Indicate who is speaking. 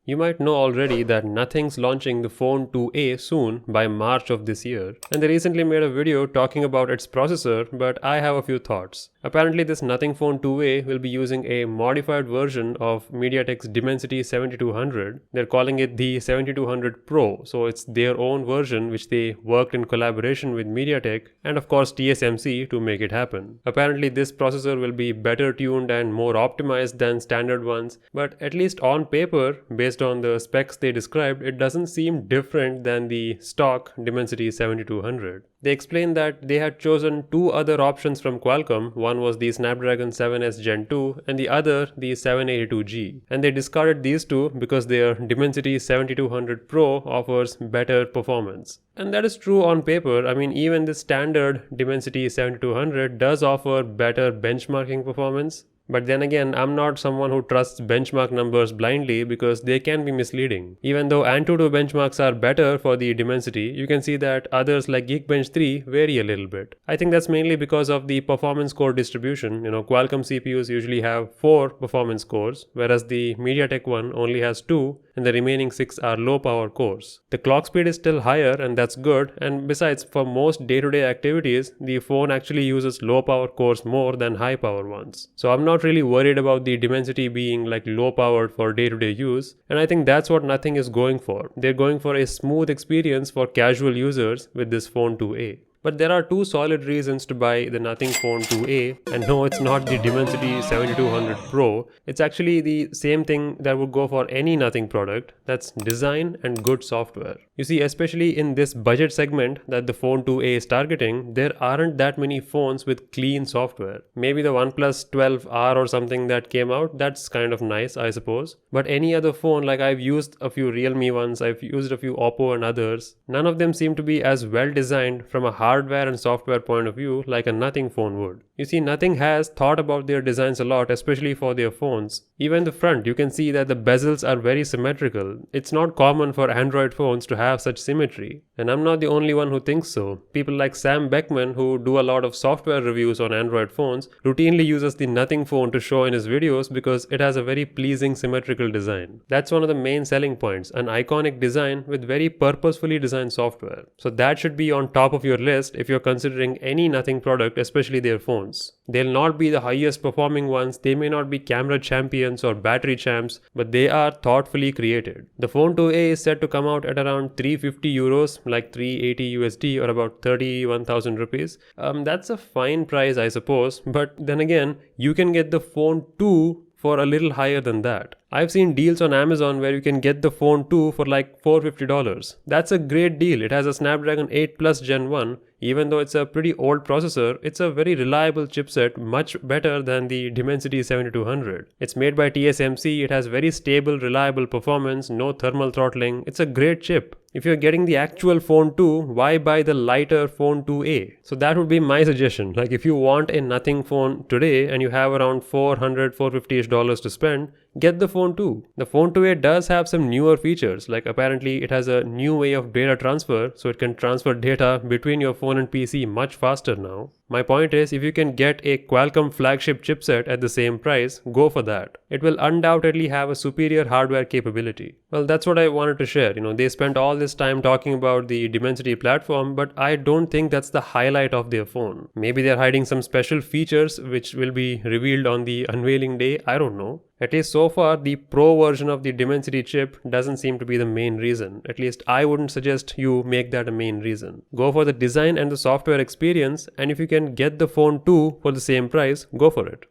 Speaker 1: You might know already that Nothing's launching the Phone 2a soon by March of this year, and they recently made a video talking about its processor, but I have a few thoughts. Apparently this Nothing Phone 2a will be using a modified version of MediaTek's Dimensity 7200. They're calling it the 7200 Pro, so it's their own version which they worked in collaboration with MediaTek and of course TSMC to make it happen. Apparently this processor will be better tuned and more optimized than standard ones, but at least on paper, based on the specs they described, it doesn't seem different than the stock Dimensity 7200. They explained that they had chosen two other options from Qualcomm. One was the Snapdragon 7S Gen 2 and the other the 782G. And they discarded these two because their Dimensity 7200 Pro offers better performance. And that is true on paper. I mean, even the standard Dimensity 7200 does offer better benchmarking performance. But then again, I'm not someone who trusts benchmark numbers blindly because they can be misleading. Even though Antutu benchmarks are better for the Dimensity, you can see that others like Geekbench 3 vary a little bit. I think that's mainly because of the performance core distribution. Qualcomm CPUs usually have 4 performance cores, whereas the MediaTek one only has 2 and the remaining 6 are low power cores. The clock speed is still higher and that's good, and besides, for most day-to-day activities, the phone actually uses low power cores more than high power ones. So I'm not really worried about the Dimensity being like low powered for day-to-day use, and I think that's what Nothing is going for. They're going for a smooth experience for casual users with this Phone 2a. But there are two solid reasons to buy the Nothing Phone 2a, and no, it's not the Dimensity 7200 Pro. It's actually the same thing that would go for any Nothing product. That's design and good software. You see, especially in this budget segment that the Phone 2a is targeting, there aren't that many phones with clean software. Maybe the OnePlus 12R or something that came out, that's kind of nice, I suppose. But any other phone, like I've used a few Realme ones, I've used a few Oppo and others, none of them seem to be as well designed from a hardware and software point of view like a Nothing phone would. You see, Nothing has thought about their designs a lot, especially for their phones. Even the front, you can see that the bezels are very symmetrical. It's not common for Android phones to have such symmetry. And I'm not the only one who thinks so. People like Sam Beckman, who do a lot of software reviews on Android phones, routinely uses the Nothing phone to show in his videos because it has a very pleasing symmetrical design. That's one of the main selling points, an iconic design with very purposefully designed software. So that should be on top of your list if you're considering any Nothing product, especially their phones. They'll not be the highest performing ones, they may not be camera champions or battery champs, but they are thoughtfully created. The Phone 2a is set to come out at around 350 euros, like 380 USD or about 31,000 rupees. That's a fine price, I suppose, but then again, you can get the Phone 2 for a little higher than that. I've seen deals on Amazon where you can get the Phone 2 for like $450. That's a great deal. It has a Snapdragon 8 Plus Gen 1. Even though it's a pretty old processor, it's a very reliable chipset, much better than the Dimensity 7200. It's made by TSMC, it has very stable, reliable performance, no thermal throttling. It's a great chip. If you're getting the actual Phone 2, why buy the lighter Phone 2a? So that would be my suggestion. Like if you want a Nothing phone today and you have around $400-$450 to spend, get the Phone 2. The Phone 2a does have some newer features, like apparently it has a new way of data transfer, so it can transfer data between your phone and PC much faster now. My point is, if you can get a Qualcomm flagship chipset at the same price, go for that. It will undoubtedly have a superior hardware capability. Well, that's what I wanted to share. They spent all this time talking about the Dimensity platform, but I don't think that's the highlight of their phone. Maybe they're hiding some special features which will be revealed on the unveiling day, I don't know. At least so far, the Pro version of the Dimensity chip doesn't seem to be the main reason. At least I wouldn't suggest you make that a main reason. Go for the design and the software experience, and if you can get the Phone 2 for the same price, go for it.